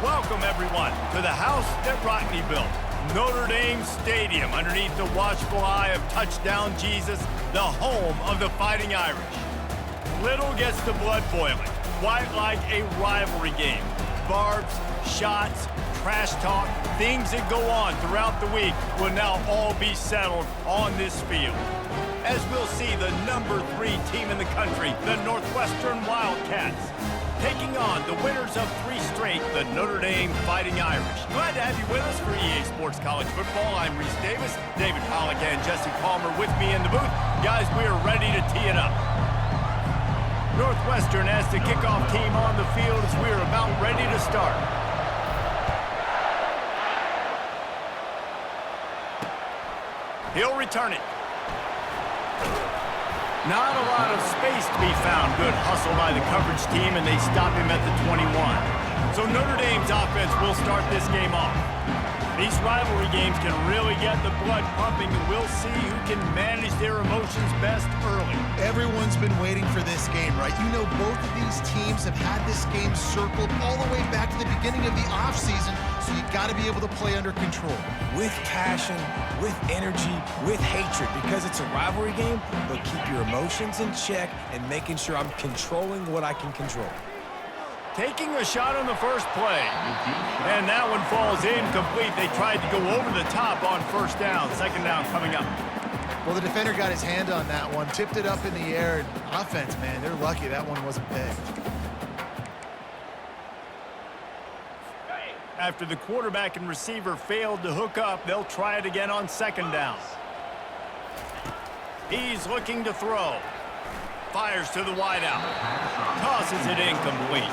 Welcome, everyone, to the house that Rodney built, Notre Dame Stadium, underneath the watchful eye of Touchdown Jesus, the home of the Fighting Irish. Little gets the blood boiling, quite like a rivalry game. Barbs, shots, trash talk, things that go on throughout the week will now all be settled on this field. As we'll see the number 3 team in the country, the Northwestern Wildcats, taking on the winners of 3 straight, the Notre Dame Fighting Irish. Glad to have you with us for EA Sports College Football. I'm Reese Davis, David Pollack and Jesse Palmer with me in the booth. Guys, we are ready to tee it up. Northwestern has the kickoff team on the field as we are about ready to start. He'll return it. Not a lot of space to be found. Good hustle by the coverage team, and they stop him at the 21. So Notre Dame's offense will start this game off. These rivalry games can really get the blood pumping, and we'll see who can manage their emotions best early. Everyone's been waiting for this game, right? You know, both of these teams have had this game circled all the way back to the beginning of the offseason, so you got to be able to play under control. With passion, with energy, with hatred, because it's a rivalry game, but keep your emotions in check and making sure I'm controlling what I can control. Taking a shot on the first play. And that one falls incomplete. They tried to go over the top on first down. Second down coming up. Well, the defender got his hand on that one, tipped it up in the air, and offense, man, they're lucky that one wasn't big. After the quarterback and receiver failed to hook up, they'll try it again on second down. He's looking to throw. Fires to the wideout. Tosses it incomplete.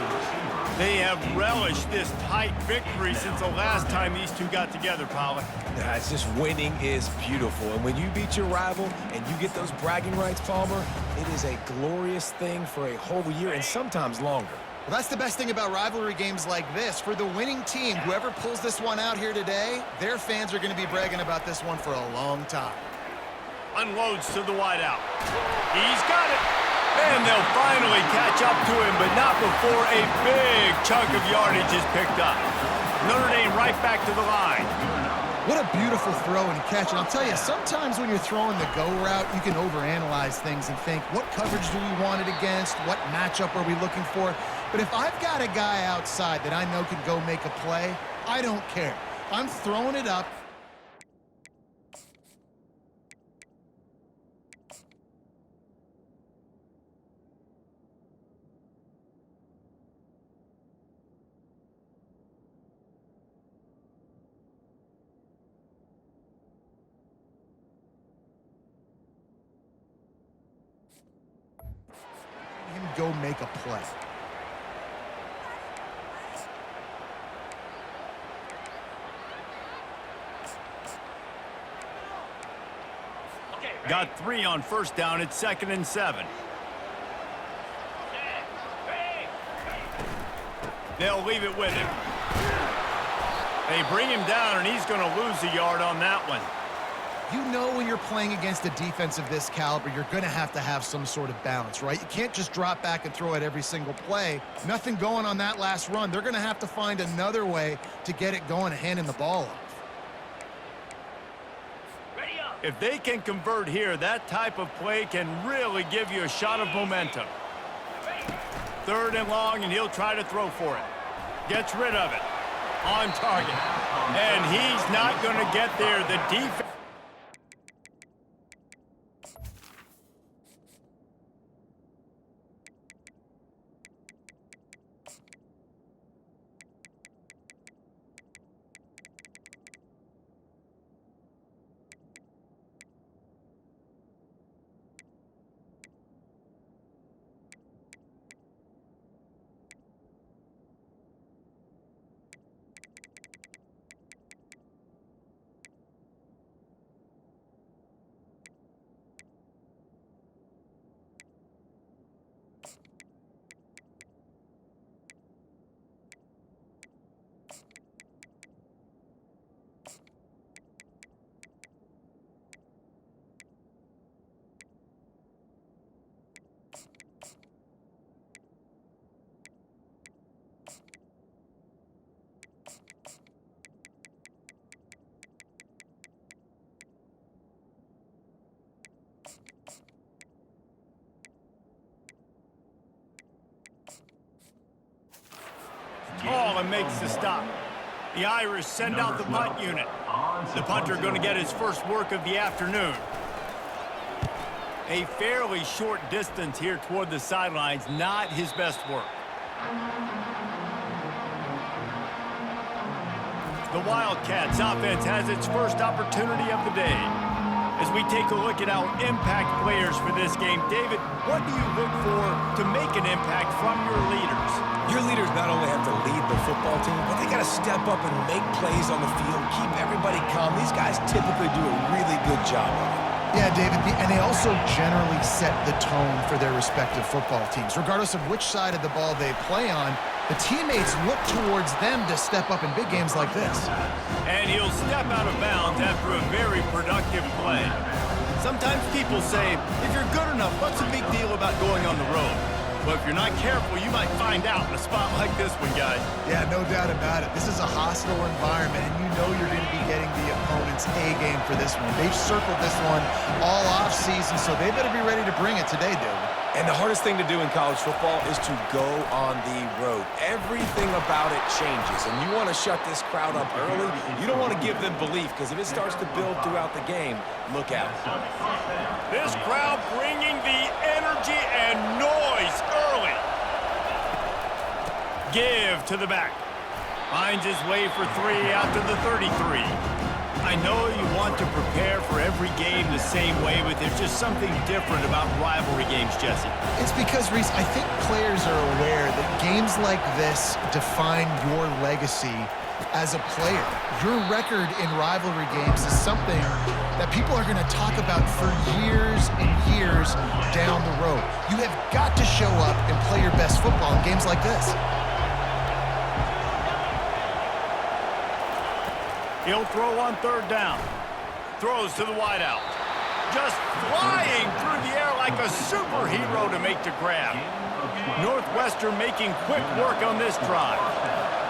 They have relished this tight victory since the last time these two got together, Pollack. Yeah, it's just winning is beautiful. And when you beat your rival and you get those bragging rights, Palmer, it is a glorious thing for a whole year and sometimes longer. Well, that's the best thing about rivalry games like this. For the winning team, whoever pulls this one out here today, their fans are going to be bragging about this one for a long time. Unloads to the wideout. He's got it. And they'll finally catch up to him, but not before a big chunk of yardage is picked up. Notre Dame right back to the line. What a beautiful throw and catch. And I'll tell you, sometimes when you're throwing the go route, you can overanalyze things and think, what coverage do we want it against? What matchup are we looking for? But if I've got a guy outside that I know can go make a play, I don't care. I'm throwing it up. Him go make a play. Got 3 on first down. It's 2nd and 7. They'll leave it with him. They bring him down, and he's going to lose a yard on that one. You know when you're playing against a defense of this caliber, you're going to have some sort of balance, right? You can't just drop back and throw it every single play. Nothing going on that last run. They're going to have to find another way to get it going and handing the ball off. If they can convert here, that type of play can really give you a shot of momentum. 3rd and long, and he'll try to throw for it. Gets rid of it. On target. And he's not going to get there. The defense... well and makes the stop. The Irish send out the punt unit. The punter going to get his first work of the afternoon. A fairly short distance here toward the sidelines, not his best work. The Wildcats offense has its first opportunity of the day. As we take a look at our impact players for this game, David, what do you look for to make an impact from your leaders? Your leaders not only have to lead the football team, but they got to step up and make plays on the field, keep everybody calm. These guys typically do a really good job of it. Yeah, David, and they also generally set the tone for their respective football teams. Regardless of which side of the ball they play on, the teammates look towards them to step up in big games like this. And he'll step out of bounds after a very productive play. Sometimes people say, if you're good enough, what's the big deal about going on the road? Well, if you're not careful, you might find out in a spot like this one, guys. Yeah, no doubt about it. This is a hostile environment, and you know you're going to be getting the opponent's A game for this one. They've circled this one all off-season, so they better be ready to bring it today, David. And the hardest thing to do in college football is to go on the road. Everything about it changes, and you want to shut this crowd up early. You don't want to give them belief, because if it starts to build throughout the game, look out. This crowd bringing the energy and noise early. Give to the back. Finds his way for 3 after the 33. I know you want to prepare for every game the same way, but there's just something different about rivalry games, Jesse. It's because, Reese, I think players are aware that games like this define your legacy as a player. Your record in rivalry games is something that people are going to talk about for years and years down the road. You have got to show up and play your best football in games like this. He'll throw on 3rd down. Throws to the wideout. Just flying through the air like a superhero to make the grab. Northwestern making quick work on this drive.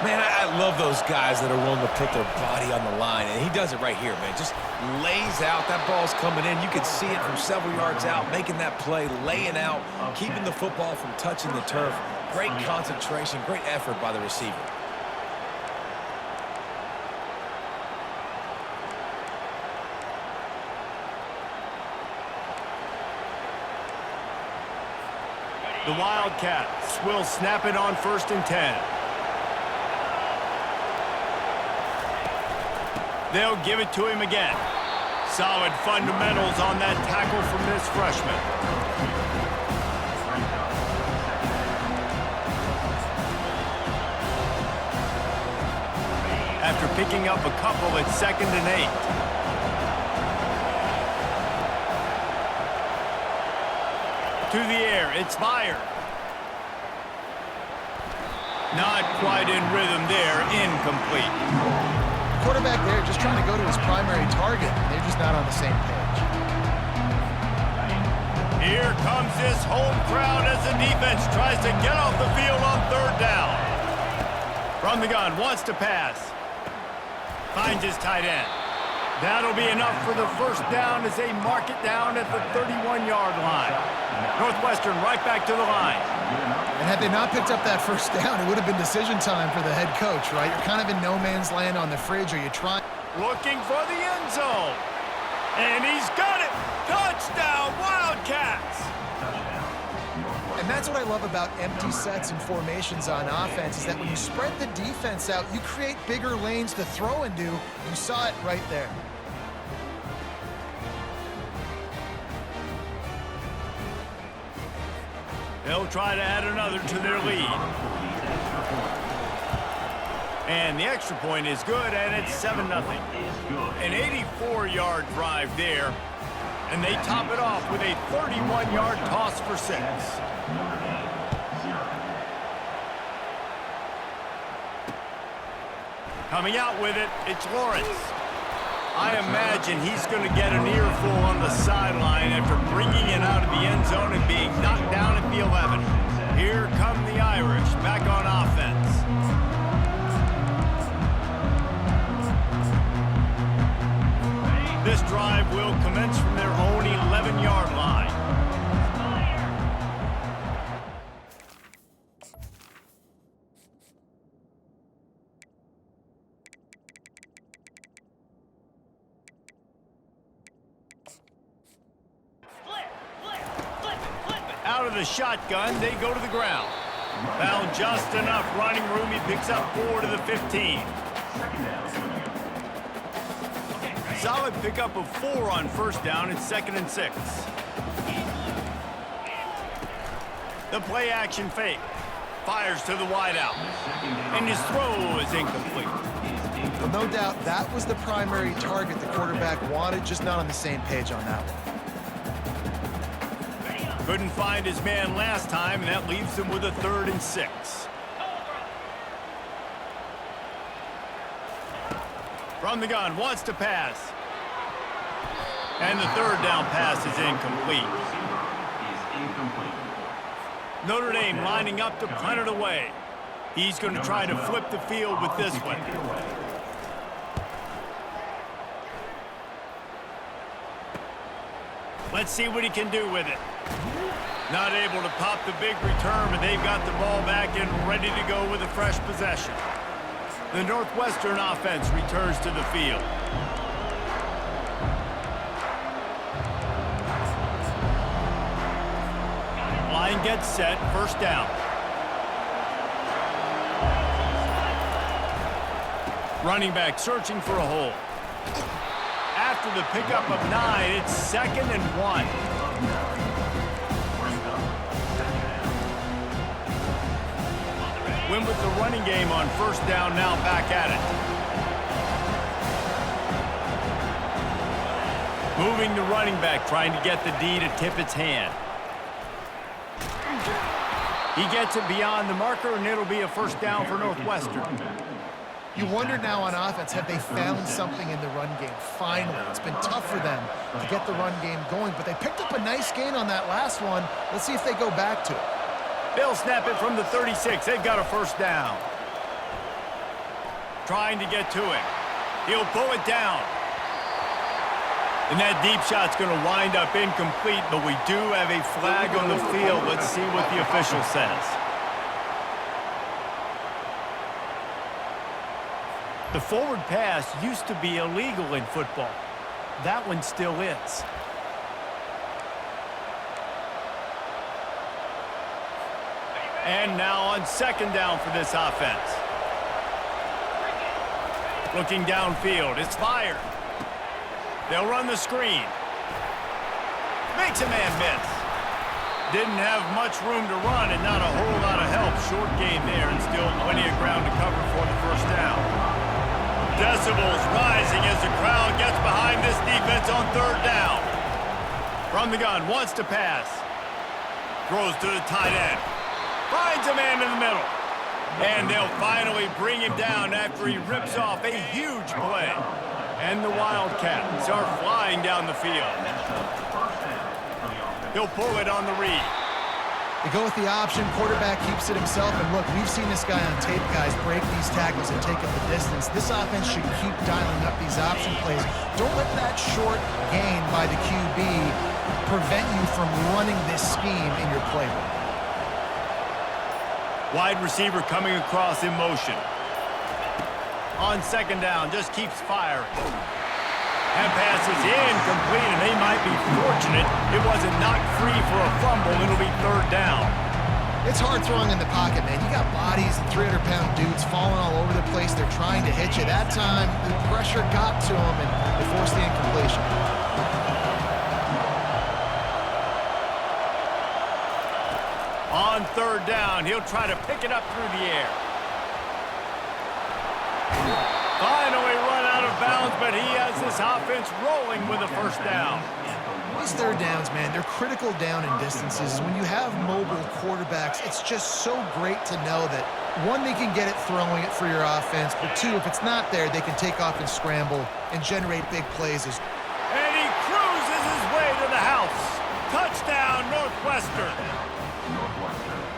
Man, I love those guys that are willing to put their body on the line, and he does it right here, man. Just lays out. That ball's coming in. You can see it from several yards out, making that play, laying out, keeping the football from touching the turf. Great concentration, great effort by the receiver. The Wildcats will snap it on 1st and 10. They'll give it to him again. Solid fundamentals on that tackle from this freshman. After picking up a couple, it's 2nd and 8. To the air, it's fired. Not quite in rhythm there, incomplete. Quarterback there just trying to go to his primary target. They're just not on the same page. Here comes this home crowd as the defense tries to get off the field on 3rd down. From the gun, wants to pass. Finds his tight end. That'll be enough for the 1st down as they mark it down at the 31-yard line. Northwestern right back to the line. And had they not picked up that 1st down, it would have been decision time for the head coach, right? You're kind of in no man's land on the fridge. Are you trying? Looking for the end zone. And he's got it. Touchdown, Wildcats. And that's what I love about empty sets and formations on offense, is that when you spread the defense out, you create bigger lanes to throw into. You saw it right there. They'll try to add another to their lead. And the extra point is good, and it's 7-0. An 84-yard drive there, and they top it off with a 31-yard toss for 6. Coming out with it, it's Lawrence. I imagine he's going to get an earful on the sideline after bringing it out of the end zone and being knocked down at the 11. Here come the Irish back on offense. This drive will commence from their own 11-yard line. the shotgun, they go to the ground. Found just enough running room. He picks up 4 to the 15. Solid pickup of 4 on first down. It's 2nd and 6. The play action fake. Fires to the wideout. And his throw is incomplete. Well, no doubt that was the primary target the quarterback wanted, just not on the same page on that one. Couldn't find his man last time, and that leaves him with a 3rd and 6. From the gun, wants to pass. And the 3rd down pass is incomplete. Notre Dame lining up to punt it away. He's going to try to flip the field with this one. Let's see what he can do with it. Not able to pop the big return, but they've got the ball back and ready to go with a fresh possession. The Northwestern offense returns to the field. Line gets set, 1st down. Running back searching for a hole. After the pickup of 9, it's 2nd and 1. Win with the running game on 1st down, now back at it. Moving the running back, trying to get the D to tip its hand. He gets it beyond the marker, and it'll be a 1st down for Northwestern. You wonder now on offense, have they found something in the run game? Finally, it's been tough for them to get the run game going, but they picked up a nice gain on that last one. Let's see if they go back to it. They'll snap it from the 36. They've got a 1st down. Trying to get to it. He'll pull it down. And that deep shot's going to wind up incomplete, but we do have a flag on the field. Let's see what the official says. The forward pass used to be illegal in football. That one still is. And now on 2nd down for this offense. Looking downfield, it's fired. They'll run the screen. Makes a man miss. Didn't have much room to run and not a whole lot of help. Short gain there and still plenty of ground to cover for the 1st down. Decibels rising as the crowd gets behind this defense on 3rd down. From the gun, wants to pass. Throws to the tight end. Finds a man in the middle. And they'll finally bring him down after he rips off a huge play. And the Wildcats are flying down the field. He'll pull it on the read. They go with the option. Quarterback keeps it himself. And look, we've seen this guy on tape, guys, break these tackles and take up the distance. This offense should keep dialing up these option plays. Don't let that short gain by the QB prevent you from running this scheme in your playbook. Wide receiver coming across in motion. On 2nd down, just keeps firing. That pass is incomplete, and they might be fortunate it wasn't knocked free for a fumble. It'll be 3rd down. It's hard throwing in the pocket, man. You got bodies and 300-pound dudes falling all over the place. They're trying to hit you. That time, the pressure got to them, and they forced the incompletion. On 3rd down, he'll try to pick it up through the air. Finally run out of bounds, but he has this offense rolling with a 1st down. These 3rd downs, man, they're critical down in distances. When you have mobile quarterbacks, it's just so great to know that, 1, they can get it throwing it for your offense, but 2, if it's not there, they can take off and scramble and generate big plays. And he cruises his way to the house. Touchdown, Northwestern.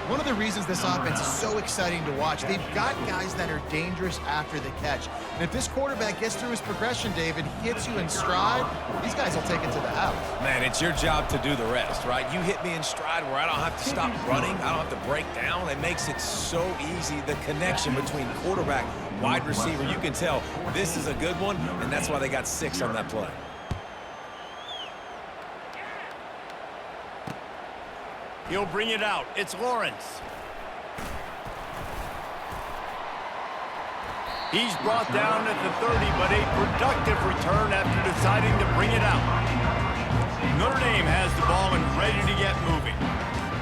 One of the reasons this offense is so exciting to watch, they've got guys that are dangerous after the catch. And if this quarterback gets through his progression, David, hits you in stride, these guys will take it to the house. Man, it's your job to do the rest, right? You hit me in stride where I don't have to stop running. I don't have to break down. It makes it so easy. The connection between quarterback, wide receiver, you can tell this is a good one, and that's why they got 6 on that play. He'll bring it out. It's Lawrence. He's brought down at the 30, but a productive return after deciding to bring it out. Notre Dame has the ball and ready to get moving.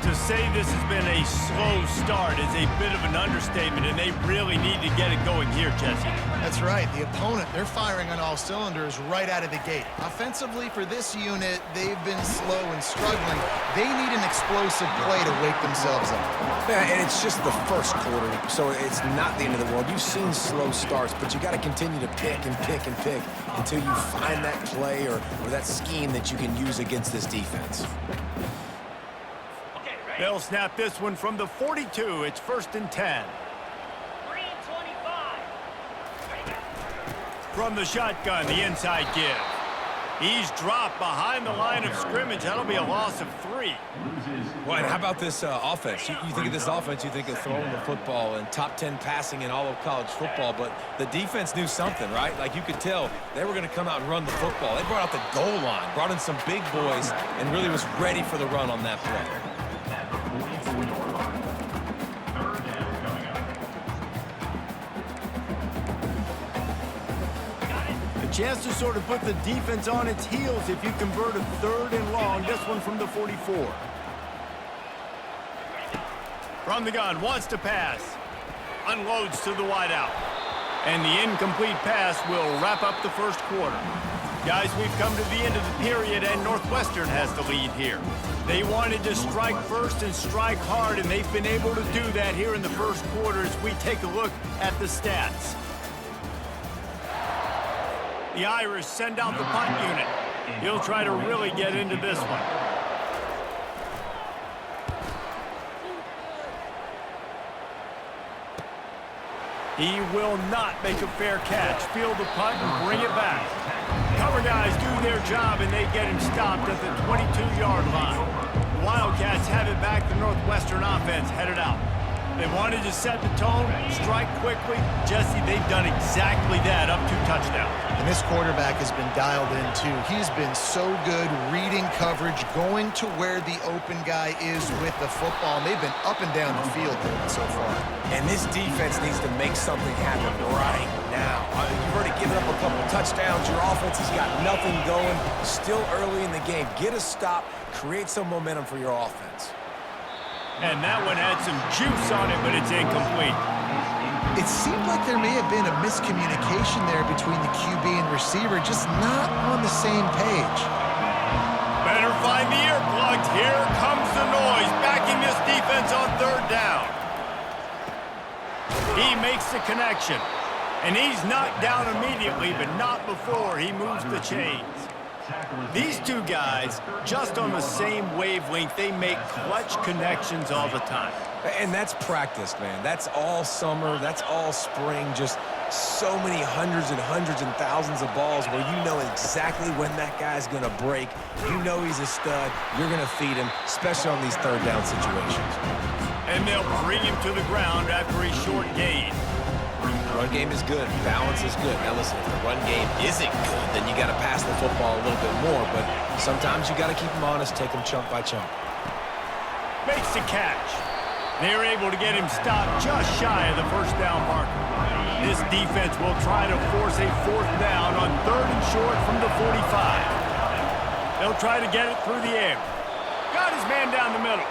To say this has been a slow start is a bit of an understatement, and they really need to get it going here, Jesse. That's right. The opponent, they're firing on all cylinders right out of the gate. Offensively, for this unit, they've been slow and struggling. They need an explosive play to wake themselves up. Yeah, and it's just the first quarter, so it's not the end of the world. You've seen slow starts, but you got to continue to pick and pick and pick until you find that play or that scheme that you can use against this defense. They'll snap this one from the 42. It's 1st and 10. From the shotgun, the inside give. He's dropped behind the line of scrimmage. That'll be a loss of 3. Well, and how about this offense? You think of this offense, you think of throwing the football and top 10 passing in all of college football, but the defense knew something, right? Like you could tell they were going to come out and run the football. They brought out the goal line, brought in some big boys, and really was ready for the run on that play. Chance to sort of put the defense on its heels if you convert a 3rd and long. This one from the 44. From the gun, wants to pass. Unloads to the wideout. And the incomplete pass will wrap up the first quarter. Guys, we've come to the end of the period, and Northwestern has the lead here. They wanted to strike first and strike hard, and they've been able to do that here in the first quarter as we take a look at the stats. The Irish send out the punt unit. He'll try to really get into this one. He will not make a fair catch. Field the punt and bring it back. Cover guys do their job, and they get him stopped at the 22-yard line. The Wildcats have it back. The Northwestern offense headed out. They wanted to set the tone, strike quickly. Jesse, they've done exactly that, up 2 touchdowns. And this quarterback has been dialed in, too. He's been so good reading coverage, going to where the open guy is with the football. And they've been up and down the field so far. And this defense needs to make something happen right now. You've already given up a couple touchdowns. Your offense has got nothing going. Still early in the game. Get a stop. Create some momentum for your offense. And that one had some juice on it, but it's incomplete. It seemed like there may have been a miscommunication there between the QB and receiver, just not on the same page. Better find the earplugs. Here comes the noise, backing this defense on 3rd down. He makes the connection, and he's knocked down immediately, but not before he moves the chains. These two guys, just on the same wavelength, they make clutch connections all the time. And that's practice, man. That's all summer. That's all spring. Just so many hundreds and thousands of balls where you know exactly when that guy's going to break. You know he's a stud. You're going to feed him, especially on these 3rd down situations. And they'll bring him to the ground after a short gain. Run game is good. Balance is good. Now listen, if the run game isn't good, then you got to pass the football a little bit more. But sometimes you got to keep them honest, take them chunk by chunk. Makes the catch. They're able to get him stopped just shy of the 1st down marker. This defense will try to force a 4th down on 3rd and short from the 45. They'll try to get it through the air. Got his man down the middle.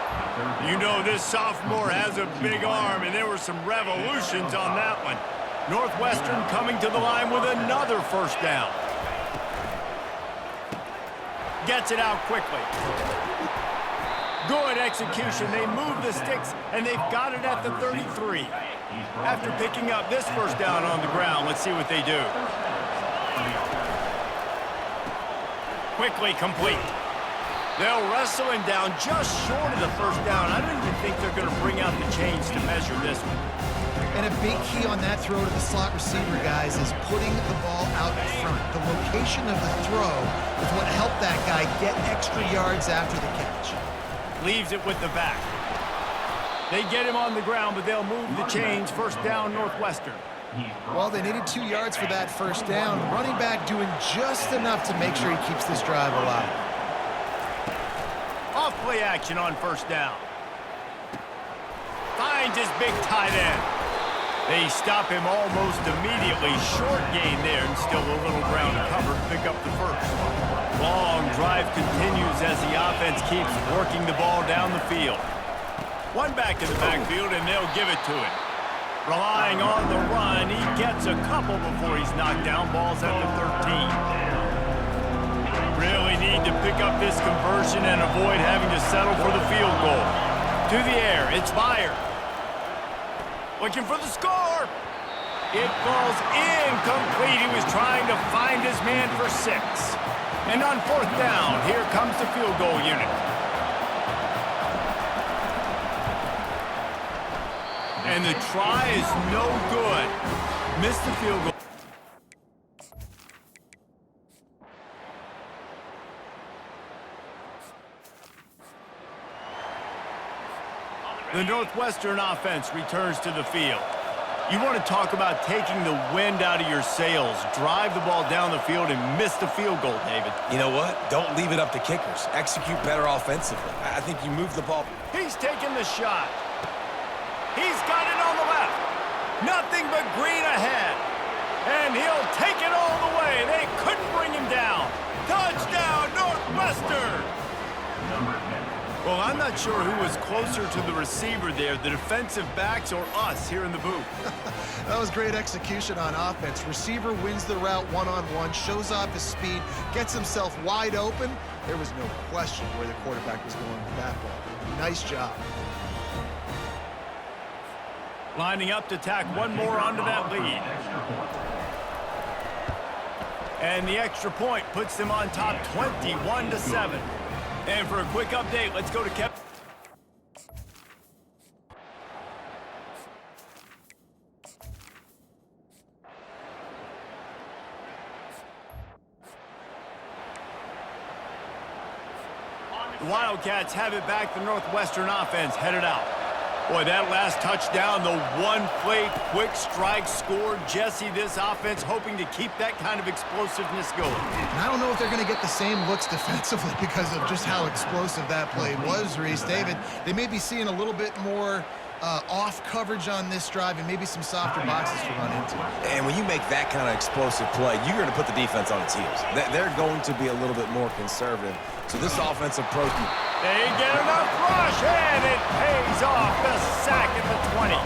You know this sophomore has a big arm, and there were some revolutions on that one. Northwestern coming to the line with another 1st down. Gets it out quickly. Good execution. They move the sticks, and they've got it at the 33. After picking up this 1st down on the ground, let's see what they do. Quickly complete. They'll wrestle him down just short of the 1st down. I don't even think they're going to bring out the chains to measure this one. And a big key on that throw to the slot receiver, guys, is putting the ball out in front. The location of the throw is what helped that guy get extra yards after the catch. Leaves it with the back. They get him on the ground, but they'll move the chains. 1st down, Northwestern. Well, they needed 2 yards for that 1st down. Running back doing just enough to make sure he keeps this drive alive. Off play action on 1st down. finds his big tight end. They stop him almost immediately. Short gain there, and still a little ground cover to pick up the first. Long drive continues as the offense keeps working the ball down the field. One back in the backfield, and they'll give it to him. Relying on the run, he gets a couple before he's knocked down. Ball's at the 13. Really need to pick up this conversion and avoid having to settle for the field goal. To the air, it's Meyer. Looking for the score. It falls incomplete. He was trying to find his man for 6. And on 4th down, here comes the field goal unit. And the try is no good. Missed the field goal. The Northwestern offense returns to the field. You want to talk about taking the wind out of your sails. Drive the ball down the field and miss the field goal, David. You know what? Don't leave it up to kickers. Execute better offensively. I think you move the ball. He's taking the shot. He's got it on the left. Nothing but green ahead. And he'll take it all the way. They couldn't bring him down. Touchdown, Northwestern! Well, I'm not sure who was closer to the receiver there, the defensive backs or us here in the booth. That was great execution on offense. Receiver wins the route one-on-one, shows off his speed, gets himself wide open. There was no question where the quarterback was going with that ball. Nice job. Lining up to tack one more onto that lead. And the extra point puts them on top 21-7. And for a quick update, let's go to Kevin. The Wildcats have it back. The Northwestern offense headed out. Boy, that last touchdown, the one-play quick strike score. Jesse, this offense hoping to keep that kind of explosiveness going. And I don't know if they're going to get the same looks defensively because of just how explosive that play was, Reese. David, they may be seeing a little bit more off coverage on this drive and maybe some softer boxes to run into. And when you make that kind of explosive play, you're going to put the defense on its heels. They're going to be a little bit more conservative. So this offensive approach... They get enough rush, and it pays off. The sack at the 20.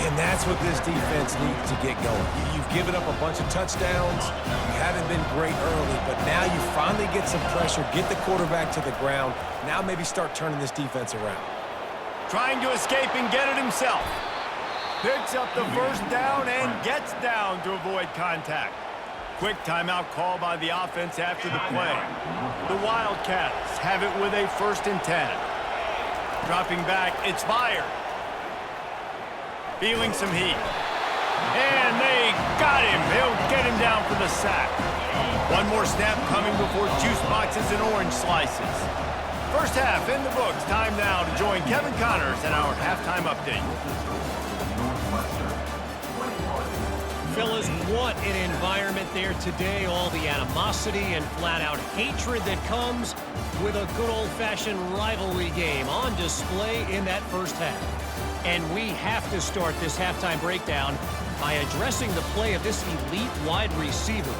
And that's what this defense needs to get going. You've given up a bunch of touchdowns. You haven't been great early, but now you finally get some pressure, get the quarterback to the ground. Now maybe start turning this defense around. Trying to escape and get it himself. Picks up the first down and gets down to avoid contact. Quick timeout call by the offense after the play. The Wildcats have it with a 1st and 10. Dropping back, it's Meyer. Feeling some heat. And they got him. They'll get him down for the sack. One more snap coming before juice boxes and orange slices. First half in the books. Time now to join Kevin Connors in our halftime update. Fellas, what an environment there today. All the animosity and flat-out hatred that comes with a good old-fashioned rivalry game on display in that first half. And we have to start this halftime breakdown by addressing the play of this elite wide receiver.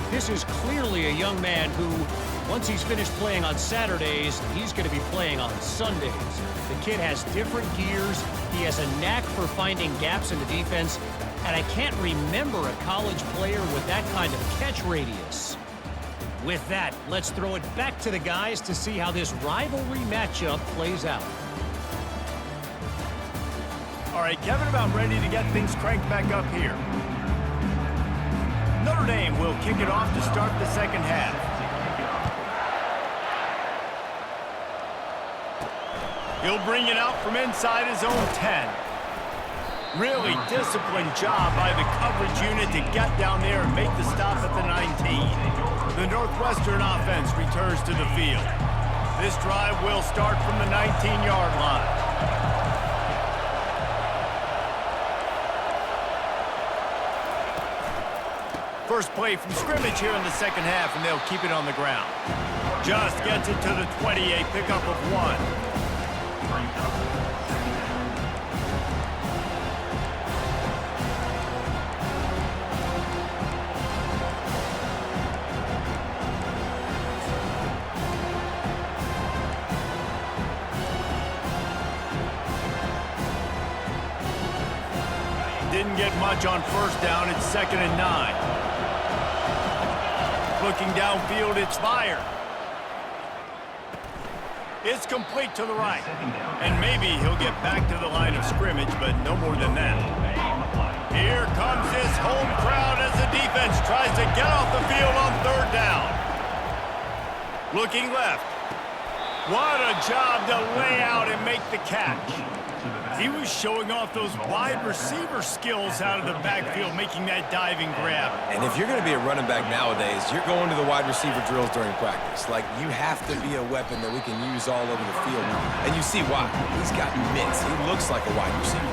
This is clearly a young man who, once he's finished playing on Saturdays, he's going to be playing on Sundays. The kid has different gears. He has a knack for finding gaps in the defense. And I can't remember a college player with that kind of catch radius. With that, let's throw it back to the guys to see how this rivalry matchup plays out. All right, Kevin, about ready to get things cranked back up here. Notre Dame will kick it off to start the second half. He'll bring it out from inside his own 10. Really disciplined job by the coverage unit to get down there and make the stop at the 19. The Northwestern offense returns to the field. This drive will start from the 19-yard line. First play from scrimmage here in the second half, and they'll keep it on the ground. Just gets it to the 28, pickup of 1. didn't get much on first down. It's 2nd and 9. Looking downfield, it's fired. It's complete to the right. And maybe he'll get back to the line of scrimmage, but no more than that. Here comes this home crowd as the defense tries to get off the field on 3rd down. Looking left. What a job to lay out and make the catch. He was showing off those wide receiver skills out of the backfield, making that diving grab. And if you're going to be a running back nowadays, you're going to the wide receiver drills during practice. Like, you have to be a weapon that we can use all over the field. And you see why. He's got mitts. He looks like a wide receiver.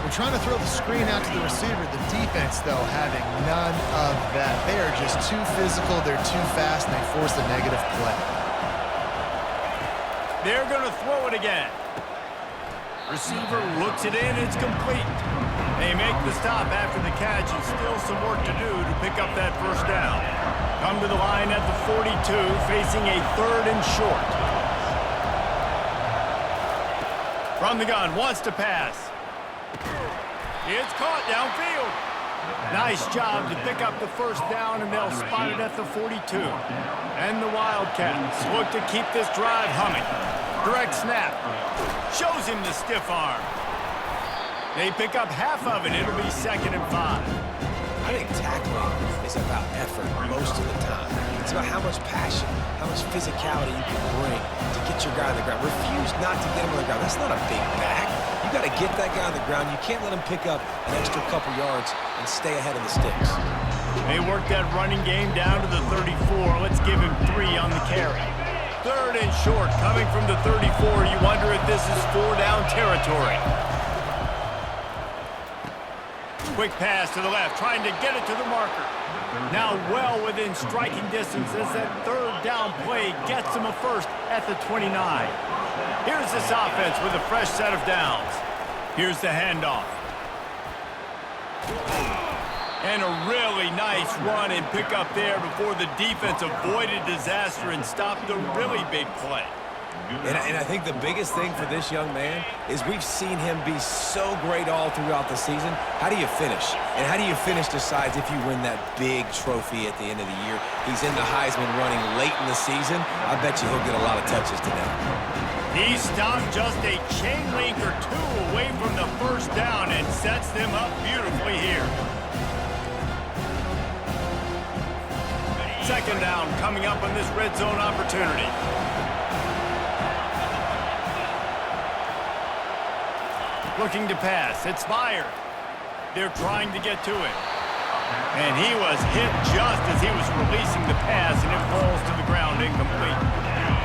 We're trying to throw the screen out to the receiver. The defense, though, having none of that. They are just too physical. They're too fast, and they force a negative play. They're going to throw it again. Receiver looks it in, it's complete. They make the stop after the catch, and still some work to do to pick up that first down. Come to the line at the 42, facing a 3rd and short. From the gun, wants to pass. It's caught downfield. Nice job to pick up the first down, and they'll spot it at the 42. And the Wildcats look to keep this drive humming. Direct snap. Shows him the stiff arm. They pick up half of it. It'll be 2nd and 5. I think tackling is about effort most of the time. It's about how much passion, how much physicality you can bring to get your guy on the ground. Refuse not to get him on the ground. That's not a big back. You got to get that guy on the ground. You can't let him pick up an extra couple yards and stay ahead of the sticks. They work that running game down to the 34. Let's give him 3 on the carry. 3rd and short, coming from the 34. You wonder if this is 4-down territory. Quick pass to the left, trying to get it to the marker. Now well within striking distance as that 3rd down play gets him a first at the 29. Here's this offense with a fresh set of downs. Here's the handoff. And a really nice run and pick up there before the defense avoided disaster and stopped the really big play. And I think the biggest thing for this young man is we've seen him be so great all throughout the season. How do you finish? And how do you finish decides if you win that big trophy at the end of the year. He's in the Heisman running late in the season. I bet you he'll get a lot of touches today. He stopped just a chain link or 2 away from the first down and sets them up beautifully here. 2nd down coming up on this red zone opportunity. Looking to pass. It's fired. They're trying to get to it. And he was hit just as he was releasing the pass, and it falls to the ground incomplete.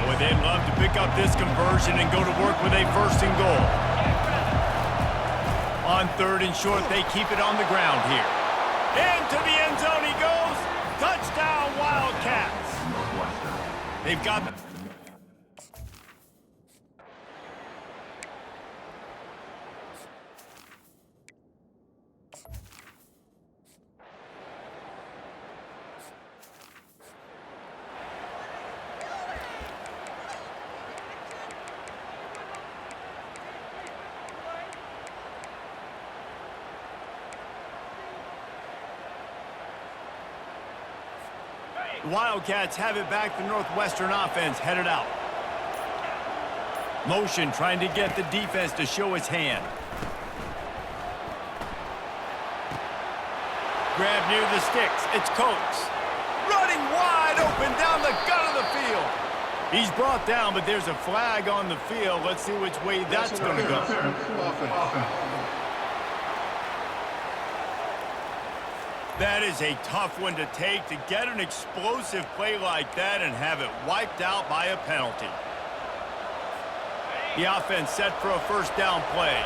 Boy, they'd love to pick up this conversion and go to work with a 1st and goal. On 3rd and short, they keep it on the ground here. Into the end zone he goes. Touchdown, Wildcats. They've got... The Wildcats have it back. The Northwestern offense headed out. Motion trying to get the defense to show his hand. Grab near the sticks. It's Coates. Running wide open down the gut of the field. He's brought down, but there's a flag on the field. Let's see which way that's going to go. That is a tough one to take, to get an explosive play like that and have it wiped out by a penalty. The offense set for a 1st down play.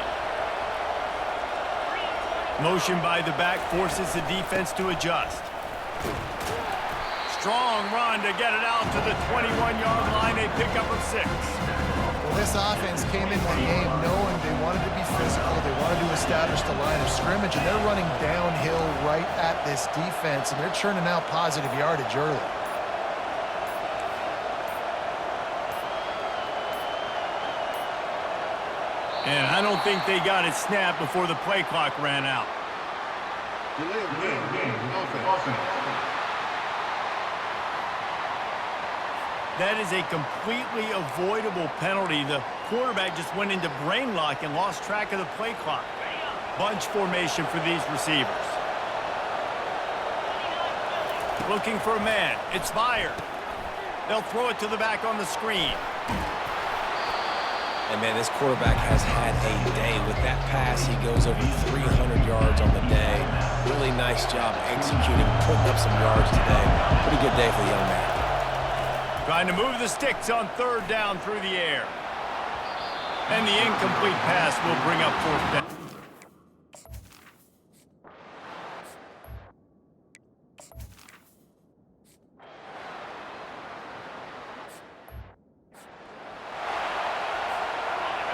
Motion by the back forces the defense to adjust. Strong run to get it out to the 21-yard line. They pick up a 6. Well, this offense came in the game knowing they wanted to be physical. They wanted to establish the line of scrimmage, and they're running downhill right at this defense, and they're churning out positive yardage early. And I don't think they got it snapped before the play clock ran out. Delay of game. Offense. That is a completely avoidable penalty. The quarterback just went into brain lock and lost track of the play clock. Bunch formation for these receivers. Looking for a man. It's fired. They'll throw it to the back on the screen. And, man, this quarterback has had a day. With that pass, he goes over 300 yards on the day. Really nice job executing, putting up some yards today. Pretty good day for the young man. Trying to move the sticks on third down through the air. And the incomplete pass will bring up fourth down.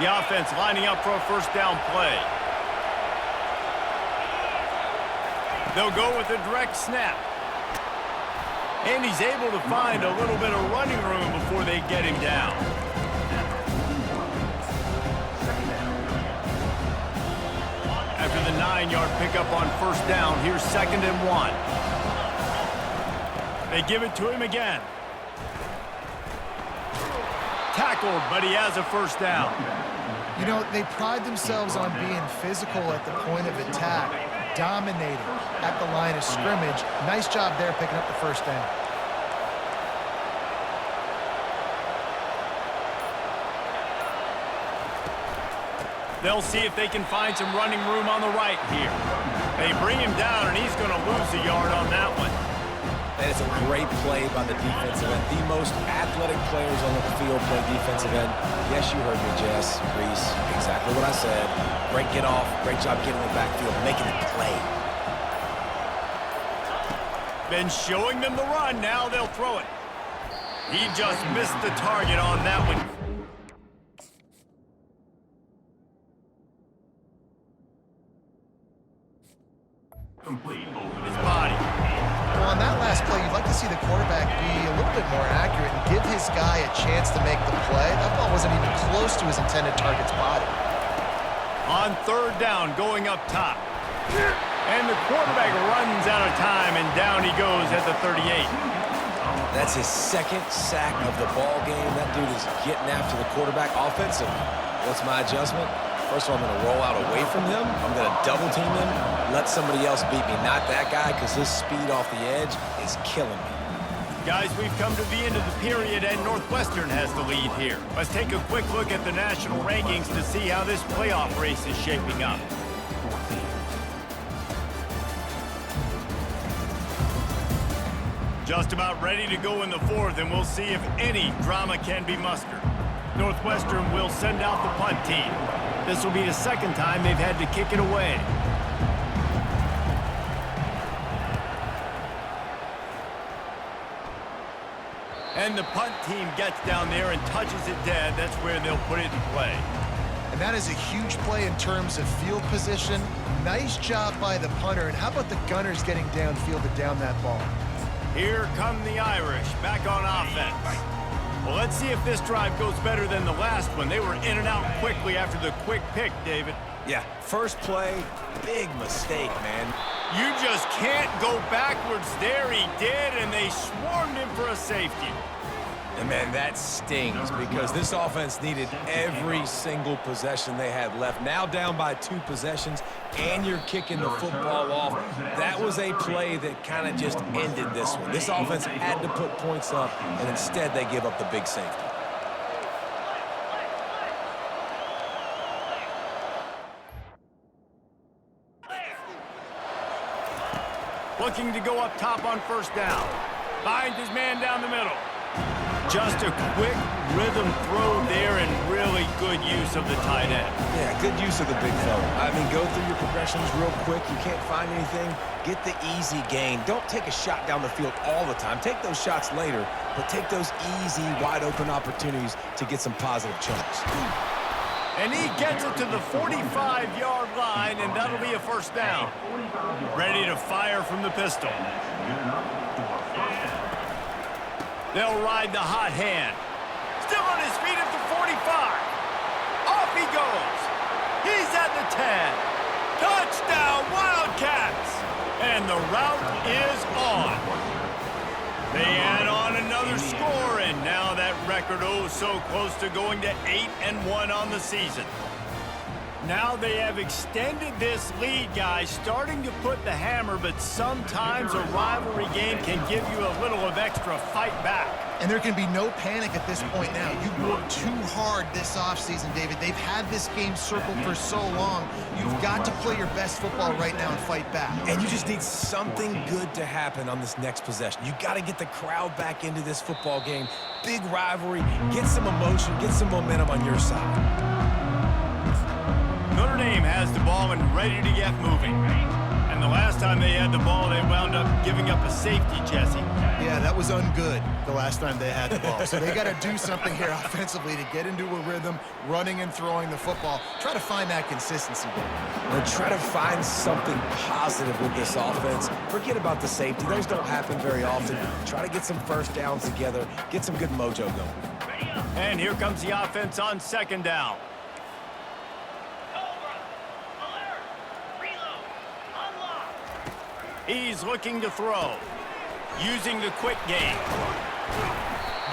The offense lining up for a first down play. They'll go with a direct snap. And he's able to find a little bit of running room before they get him down. After the 9-yard pickup on first down, here's 2nd and 1. They give it to him again. Tackled, but he has a first down. You know, they pride themselves on being physical at the point of attack, dominating at the line of scrimmage. Nice job there picking up the first down. They'll see if they can find some running room on the right here. They bring him down, and he's going to lose a yard on that one. And it's a great play by the defensive end. The most athletic players on the field play defensive end. Yes, you heard me, Jess, Reese. Exactly what I said. Great get off. Great job getting in the backfield, making it play. Been showing them the run. Now they'll throw it. He just missed the target on that one. His body. Well, on that last play, you'd like to see the quarterback be a little bit more accurate and give his guy a chance to make the play. That ball wasn't even close to his intended target's body. On third down, going up top. And the quarterback runs out of time, and down he goes at the 38. That's his 2nd sack of the ball game. That dude is getting after the quarterback offensive. What's my adjustment? First of all, I'm going to roll out away from him. I'm going to double team him, let somebody else beat me, not that guy, because his speed off the edge is killing me. Guys, we've come to the end of the period, and Northwestern has the lead here. Let's take a quick look at the national rankings to see how this playoff race is shaping up. Just about ready to go in the fourth, and we'll see if any drama can be mustered. Northwestern will send out the punt team. This will be the 2nd time they've had to kick it away. And the punt team gets down there and touches it dead. That's where they'll put it in play. And that is a huge play in terms of field position. Nice job by the punter. And how about the Gunners getting downfield to down that ball? Here come the Irish back on offense. Well, let's see if this drive goes better than the last one. They were in and out quickly after the quick pick, David. Yeah, first play, big mistake, man. You just can't go backwards there. He did, and they swarmed him for a safety. And, man, that stings because this offense needed every single possession they had left. Now down by 2 possessions, and you're kicking the football off. That was a play that kind of just ended this one. This offense had to put points up, and instead they give up the big safety. Looking to go up top on first down. Finds his man down the middle. Just a quick rhythm throw there and really good use of the tight end. Yeah, good use of the big fella. I mean, go through your progressions real quick. You can't find anything. Get the easy gain. Don't take a shot down the field all the time. Take those shots later, but take those easy, wide-open opportunities to get some positive chunks. And he gets it to the 45-yard line, and that'll be a first down. Ready to fire from the pistol. They'll ride the hot hand. Still on his feet at the 45. Off he goes. He's at the 10. Touchdown, Wildcats. and the route is on. They add on another score, and now that record so close to going to 8-1 on the season. Now they have extended this lead, guys, starting to put the hammer, but sometimes a rivalry game can give you a little of extra fight back. And there can be no panic at this point now. You've worked too hard this offseason, David. They've had this game circled for so long. You've got to play your best football right now and fight back. And you just need something good to happen on this next possession. You got to get the crowd back into this football game. Big rivalry. Get some emotion. Get some momentum on your side. Notre Dame has the ball and ready to get moving. And the last time they had the ball, they wound up giving up a safety, Jesse. Yeah, that was ungood the last time they had the ball. So they got to do something here offensively to get into a rhythm, running and throwing the football. Try to find that consistency. And try to find something positive with this offense. Forget about the safety. Those don't happen very often. Try to get some first downs together. Get some good mojo going. And here comes the offense on second down. He's looking to throw, using the quick game.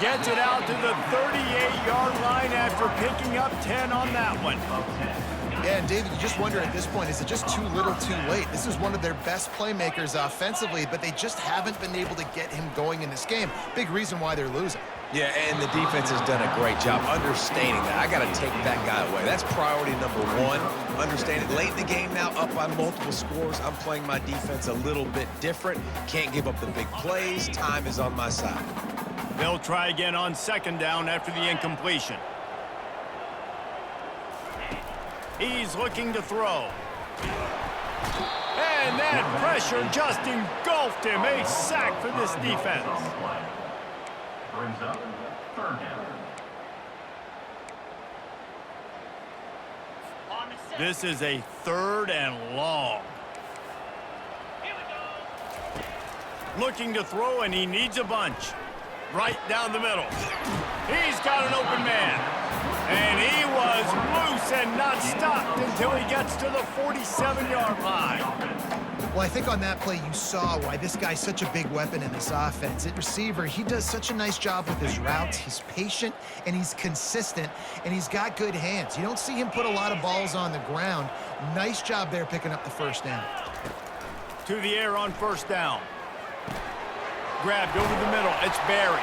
Gets it out to the 38-yard line after picking up 10 on that one. Yeah, and David, you just wonder at this point, is it just too little too late? This is one of their best playmakers offensively, but they just haven't been able to get him going in this game. Big reason why they're losing. Yeah, and the defense has done a great job understanding that. I got to take that guy away. That's priority number one. Understand it. Late in the game now, up by multiple scores. I'm playing my defense a little bit different. Can't give up the big plays. Time is on my side. They'll try again on second down after the incompletion. He's looking to throw. And that pressure just engulfed him. A sack for this defense. Brings up third down. This is a 3rd and long. Looking to throw, and he needs a bunch. Right down the middle. He's got an open man. And he was loose and not stopped until he gets to the 47-yard line. Well, I think on that play you saw why this guy's such a big weapon in this offense. At receiver, he does such a nice job with his routes. He's patient, and he's consistent, and he's got good hands. You don't see him put a lot of balls on the ground. Nice job there picking up the first down. To the air on first down. Grabbed over the middle. It's Barry.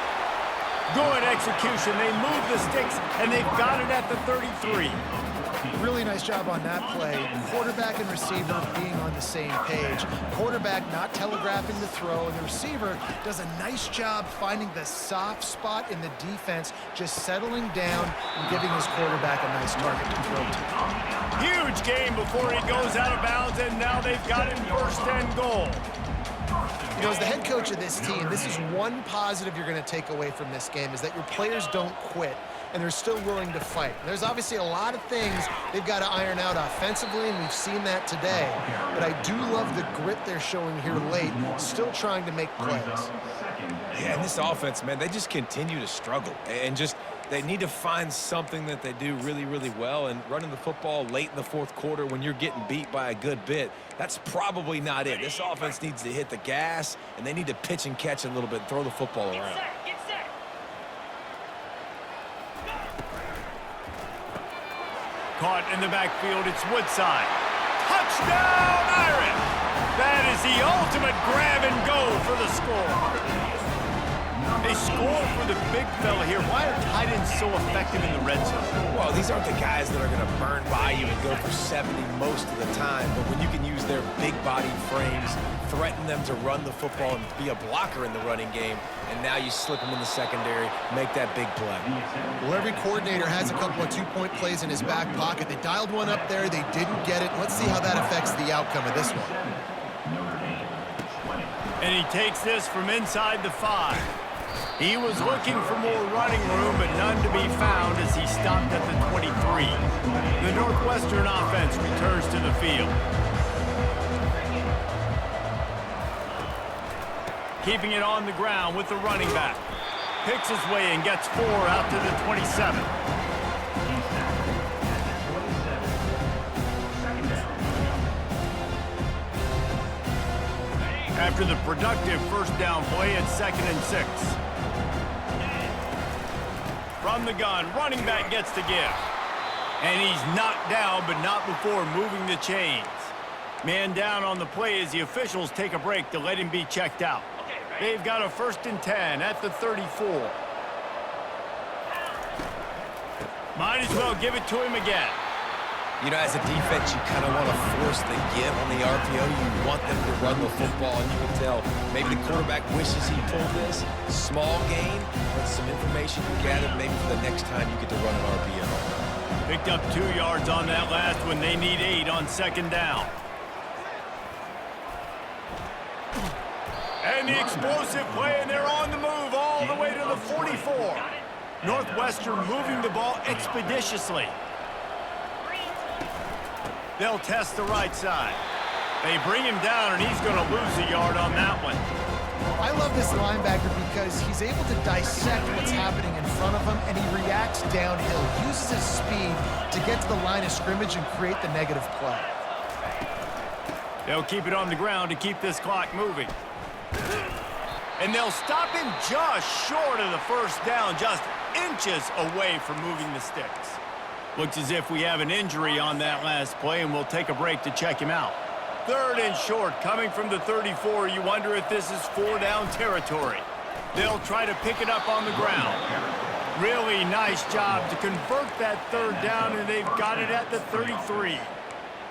Good execution. They move the sticks, and they've got it at the 33. Really nice job on that play. Quarterback and receiver being on the same page. Quarterback not telegraphing the throw, and the receiver does a nice job finding the soft spot in the defense, just settling down and giving his quarterback a nice target to throw to. Huge game before he goes out of bounds, and now they've got him 1st and goal. You know, as the head coach of this team, this is one positive you're going to take away from this game, is that your players don't quit, and they're still willing to fight. There's obviously a lot of things they've got to iron out offensively, and we've seen that today. But I do love the grit they're showing here late, still trying to make plays. Yeah, and this offense, man, they just continue to struggle. And just, they need to find something that they do really, really well. And running the football late in the 4th quarter when you're getting beat by a good bit, that's probably not it. This offense needs to hit the gas, and they need to pitch and catch a little bit, throw the football around. Caught in the backfield, it's Woodside. Touchdown, Irish! That is the ultimate grab and go for the score. They score for the big fella here. Why are tight ends so effective in the red zone? Well, these aren't the guys that are going to burn by you and go for 70 most of the time, but when you can use their big body frames, threaten them to run the football and be a blocker in the running game, and now you slip them in the secondary, make that big play. Well, every coordinator has a couple of two-point plays in his back pocket. They dialed one up there. They didn't get it. Let's see how that affects the outcome of this one. And he takes this from inside the 5. He was looking for more running room, but none to be found as he stopped at the 23. The Northwestern offense returns to the field. Keeping it on the ground with the running back. Picks his way and gets 4 out to the 27. After the productive first down play at 2nd and 6. From the gun, running back gets the give. And he's knocked down, but not before moving the chains. Man down on the play as the officials take a break to let him be checked out. They've got a 1st and 10 at the 34. Might as well give it to him again. You know, as a defense, you kind of want to force the give on the RPO. You want them to run the football, and you can tell maybe the quarterback wishes he pulled this. Small gain, but some information you gather maybe for the next time you get to run an RPO. Picked up 2 yards on that last one. They need 8 on 2nd down. And the explosive play, and they're on the move all the way to the 44. Northwestern moving the ball expeditiously. They'll test the right side. They bring him down, and he's going to lose a yard on that one. I love this linebacker because he's able to dissect what's happening in front of him, and he reacts downhill, uses his speed to get to the line of scrimmage and create the negative play. They'll keep it on the ground to keep this clock moving. And they'll stop him just short of the first down, just inches away from moving the sticks. Looks as if we have an injury on that last play, and we'll take a break to check him out. 3rd and short, coming from the 34. You wonder if this is 4-down territory. They'll try to pick it up on the ground. Really nice job to convert that 3rd down, and they've got it at the 33.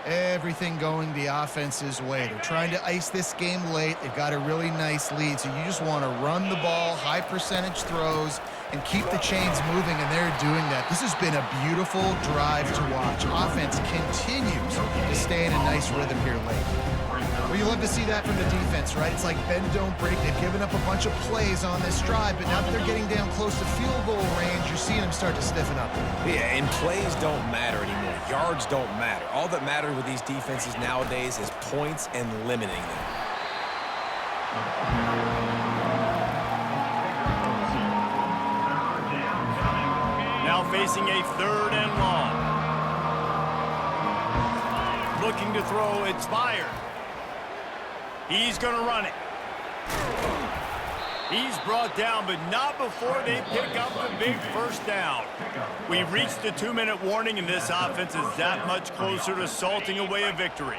Everything going the offense's way. They're trying to ice this game late. They've got a really nice lead, so you just want to run the ball, high percentage throws, and keep the chains moving, and they're doing that. This has been a beautiful drive to watch. Offense continues to stay in a nice rhythm here late. Well, you love to see that from the defense, right? It's like bend, don't break. They've given up a bunch of plays on this drive, but now that they're getting down close to field goal range, you're seeing them start to stiffen up. Yeah, and plays don't matter anymore. Yards don't matter. All that matters with these defenses nowadays is points and limiting them. Now facing a 3rd and long. Looking to throw, it's fired. He's going to run it. He's brought down, but not before they pick up the big first down. We've reached the 2-minute warning, and this offense is that much closer to salting away a victory.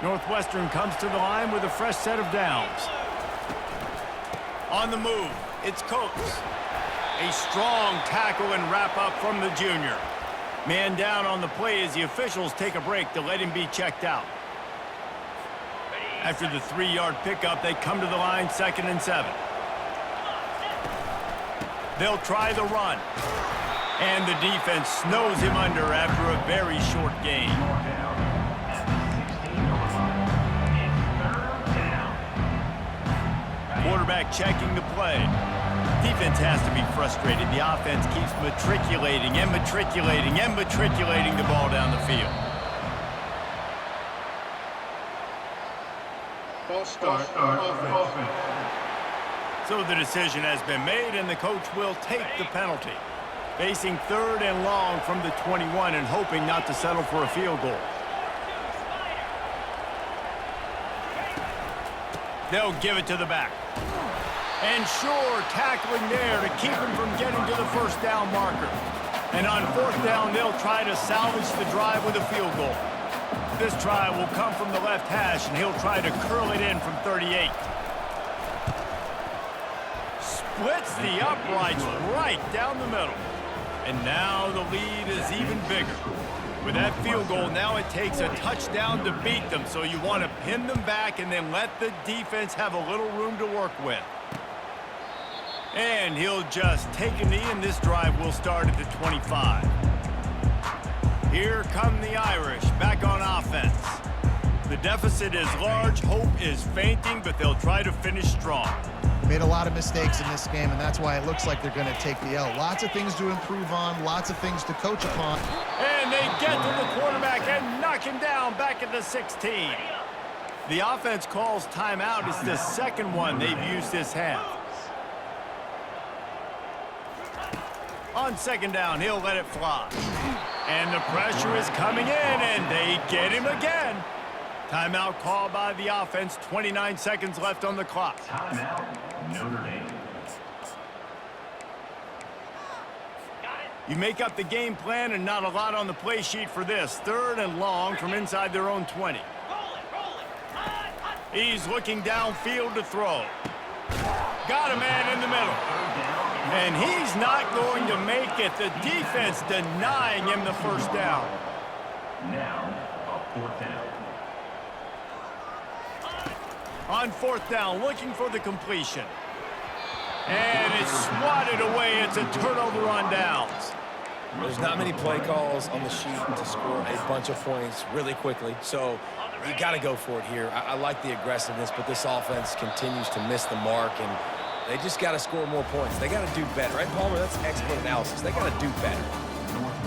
Northwestern comes to the line with a fresh set of downs. On the move, it's Coates. A strong tackle and wrap-up from the junior. Man down on the play as the officials take a break to let him be checked out. After the 3-yard pickup, they come to the line 2nd and 7. They'll try the run. And the defense snows him under after a very short gain. Quarterback checking the play. Defense has to be frustrated. The offense keeps matriculating and matriculating and matriculating the ball down the field. Start offense. So the decision has been made, and the coach will take the penalty. Facing 3rd and long from the 21 and hoping not to settle for a field goal. They'll give it to the back. And sure, tackling there to keep him from getting to the first down marker. And on 4th down, they'll try to salvage the drive with a field goal. This try will come from the left hash, and he'll try to curl it in from 38. Splits the uprights right down the middle. And now the lead is even bigger. With that field goal, now it takes a touchdown to beat them, so you want to pin them back and then let the defense have a little room to work with. And he'll just take a knee, and this drive will start at the 25. Here come the Irish, back on offense. The deficit is large, hope is fainting, but they'll try to finish strong. Made a lot of mistakes in this game, and that's why it looks like they're going to take the L. Lots of things to improve on, lots of things to coach upon. And they get to the quarterback and knock him down back at the 16. The offense calls timeout. It's the second one they've used this half. On 2nd down, he'll let it fly. And the pressure is coming in, and they get him again. Timeout called by the offense. 29 seconds left on the clock. Timeout, Notre Dame. You make up the game plan and not a lot on the play sheet for this. 3rd and long from inside their own 20. He's looking downfield to throw. Got a man in the middle. And he's not going to make it. The defense denying him the first down. Now, a 4th down. On 4th down, looking for the completion. And it's swatted away. It's a turnover on downs. There's not many play calls on the sheet to score a bunch of points really quickly, so you got to go for it here. I like the aggressiveness, but this offense continues to miss the mark, and they just got to score more points. They got to do better, right, Palmer? That's expert analysis. They got to do better.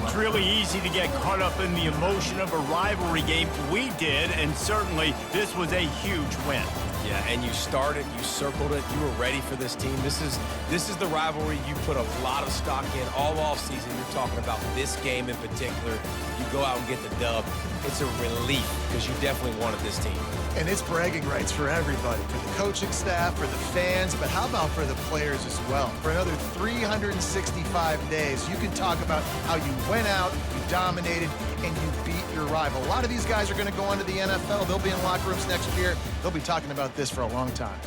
It's really easy to get caught up in the emotion of a rivalry game. We did, and certainly this was a huge win. Yeah, and you started, you circled it, you were ready for this team. This is the rivalry you put a lot of stock in all offseason. You're talking about this game in particular. You go out and get the dub. It's a relief because you definitely wanted this team. And it's bragging rights for everybody, for the coaching staff, for the fans, but how about for the players as well? For another 365 days, you can talk about how you went out, you dominated, and you beat your rival. A lot of these guys are going to go on to the NFL. They'll be in locker rooms next year. They'll be talking about this for a long time.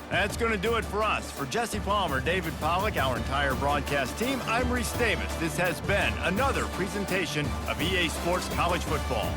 That's going to do it for us. For Jesse Palmer, David Pollack, our entire broadcast team, I'm Reese Davis. This has been another presentation of EA Sports College Football.